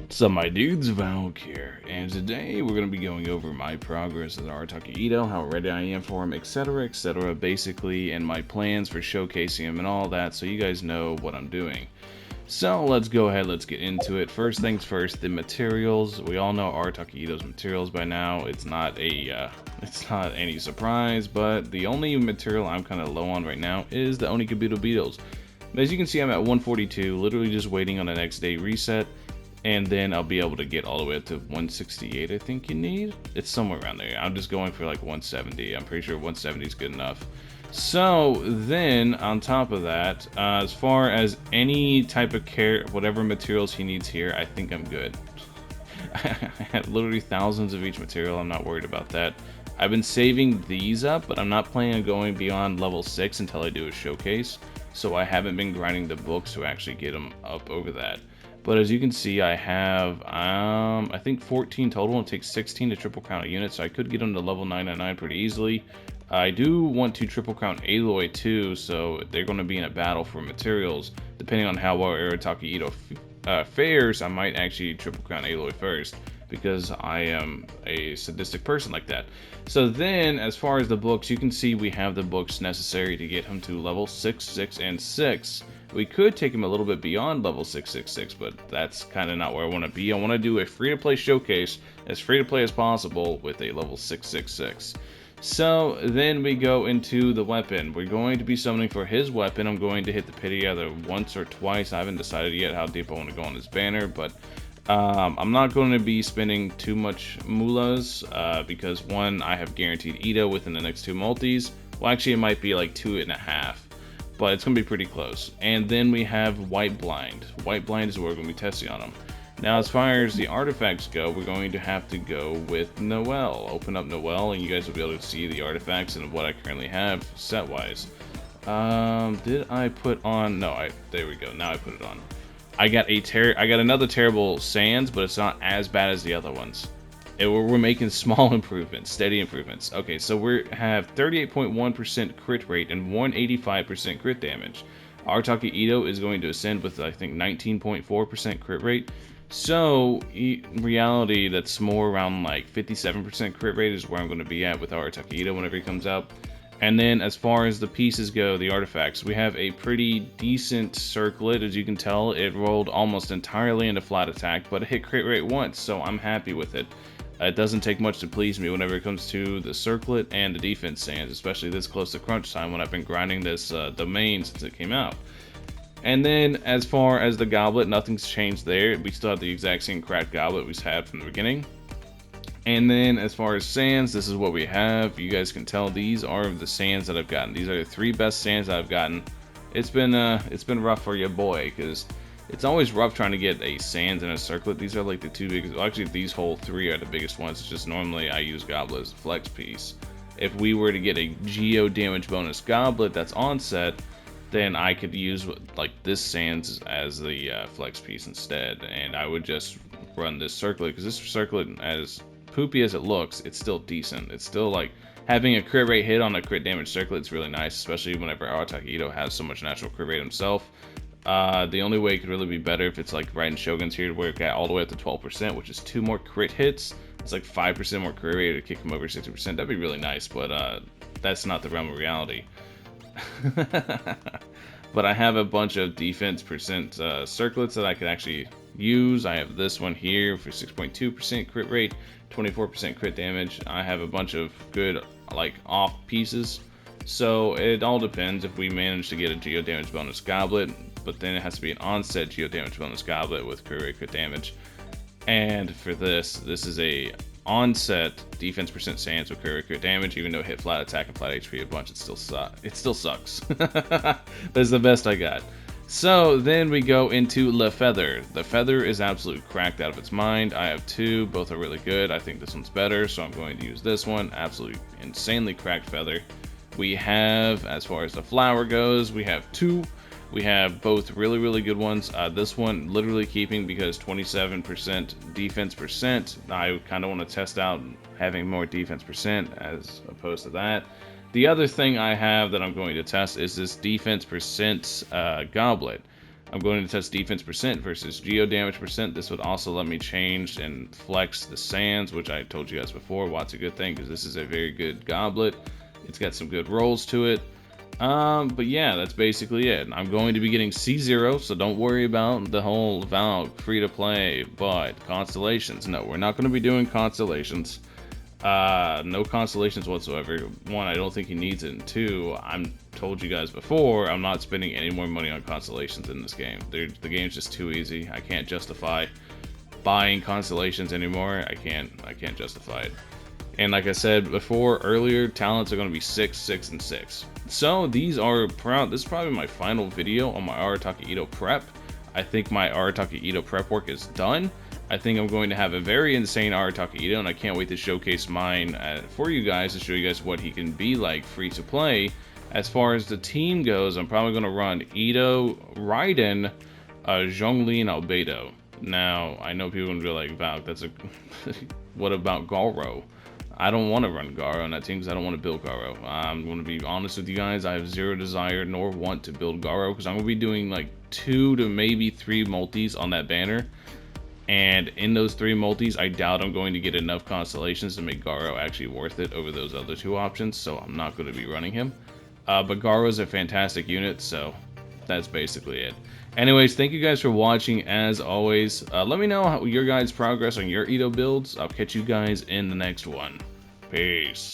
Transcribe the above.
What's up, my dudes? Valk here, and today we're going to be going over my progress with Arataki Itto, how ready I am for him, etc, basically, and my plans for showcasing him and all that, so you guys know what I'm doing. So let's go ahead, let's get into it. First things first, the materials. We all know Arataki Itto's materials by now. It's not any surprise, but the only material I'm kind of low on right now is the Onikabuto Beetles. As you can see, I'm at 142, literally just waiting on the next day reset. And then I'll be able to get all the way up to 168, I think you need. It's somewhere around there. I'm just going for like 170. I'm pretty sure 170 is good enough. So then, on top of that, as far as any type of whatever materials he needs here, I think I'm good. I have literally thousands of each material. I'm not worried about that. I've been saving these up, but I'm not planning on going beyond level 6 until I do a showcase. So I haven't been grinding the books to actually get them up over that. But as you can see, I have, I think 14 total. It takes 16 to triple crown a unit, so I could get them to level 999 pretty easily. I do want to triple crown Aloy too, so they're going to be in a battle for materials. Depending on how well Arataki Itto fares, I might actually triple crown Aloy first, because I am a sadistic person like that. So then, as far as the books, you can see we have the books necessary to get him to level 6, 6, and 6. We could take him a little bit beyond level 666, but that's kind of not where I want to be. I want to do a free-to-play showcase, as free-to-play as possible, with a level 666. So then we go into the weapon. We're going to be summoning for his weapon. I'm going to hit the pity either once or twice. I haven't decided yet how deep I want to go on this banner, but I'm not going to be spending too much moolahs, because one, I have guaranteed Itto within the next two multis. Well, actually, it might be like 2.5. But it's going to be pretty close. And then we have White Blind. White Blind is what we're going to be testing on him. Now, as far as the artifacts go, we're going to have to go with Noelle. Open up Noelle, and you guys will be able to see the artifacts and what I currently have set-wise. Did I put on? No, there we go. Now I put it on. I got another terrible Sands, but it's not as bad as the other ones. We're making small improvements, steady improvements. Okay, so we have 38.1% crit rate and 185% crit damage. Arataki Itto is going to ascend with, I think, 19.4% crit rate. So, in reality, that's more around like 57% crit rate is where I'm going to be at with Arataki Itto whenever he comes out. And then, as far as the pieces go, the artifacts, we have a pretty decent circlet. As you can tell, it rolled almost entirely into flat attack, but it hit crit rate once, so I'm happy with it. It doesn't take much to please me whenever it comes to the circlet and the defense sands, especially this close to crunch time when I've been grinding this domain since it came out. And then, as far as the goblet, nothing's changed there. We still have the exact same cracked goblet we had from the beginning. And then, as far as sands, this is what we have. You guys can tell these are the sands that I've gotten. These are the 3 best sands I've gotten. It's been rough for your boy, because it's always rough trying to get a sands and a circlet. These are like the 2 biggest. Well, actually, these whole 3 are the biggest ones. It's just normally I use goblet as a flex piece. If we were to get a geo damage bonus goblet that's on set, then I could use like this sands as the flex piece instead, and I would just run this circlet, because this circlet, as poopy as it looks, it's still decent. It's still like having a crit rate hit on a crit damage circlet. It's really nice, especially whenever Arataki Itto has so much natural crit rate himself. The only way it could really be better if it's like right in Shogun's here, where it got all the way up to 12%, which is 2 more crit hits. It's like 5% more crit rate to kick him over 60%. That'd be really nice, but that's not the realm of reality. But I have a bunch of defense percent circlets that I could actually use. I have this one here for 6.2% crit rate, 24% crit damage. I have a bunch of good like off pieces. So it all depends if we manage to get a geo damage bonus goblet, but then it has to be an onset geo damage bonus goblet with crit rate crit damage. And for this is a onset defense percent sands with crit rate crit damage. Even though it hit flat attack and flat HP a bunch, it still sucks. That's the best I got. So then we go into Le Feather. The Feather is absolutely cracked out of its mind. I have 2, both are really good. I think this one's better, so I'm going to use this one. Absolutely insanely cracked Feather. We have, as far as the flower goes, we have 2. We have both really good ones. This one literally keeping because 27% defense percent. I kind of want to test out having more defense percent as opposed to that. The other thing I have that I'm going to test is this defense percent goblet. I'm going to test defense percent versus geo damage percent. This would also let me change and flex the sands, which I told you guys before. What's a good thing, because this is a very good goblet. It's got some good rolls to it. But yeah, that's basically it. I'm going to be getting C0, so don't worry about the whole Valk free-to-play. But constellations, no, we're not going to be doing constellations. No constellations whatsoever. One, I don't think he needs it, and two, I'm told you guys before, I'm not spending any more money on constellations in this game. The game's just too easy. I can't justify buying constellations anymore. I can't justify it. And like I said before, earlier, talents are going to be 6, 6, and 6. So these are this is probably my final video on my Arataki Itto prep. I think my Arataki Itto prep work is done. I think I'm going to have a very insane Arataki Itto, and I can't wait to showcase mine for you guys, to show you guys what he can be like free to play. As far as the team goes, I'm probably going to run Itto, Raiden, Zhongli, and Albedo. Now, I know people are going to be like, Valk, that's a... what about Garo? I don't want to run Garo on that team because I don't want to build Garo. I'm going to be honest with you guys, I have zero desire nor want to build Garo because I'm going to be doing like 2 to maybe 3 multis on that banner. And in those 3 multis, I doubt I'm going to get enough constellations to make Garo actually worth it over those other 2 options, so I'm not going to be running him. But Garo is a fantastic unit, so that's basically it. Anyways, thank you guys for watching, as always. Let me know your guys' progress on your Itto builds. I'll catch you guys in the next one. Peace.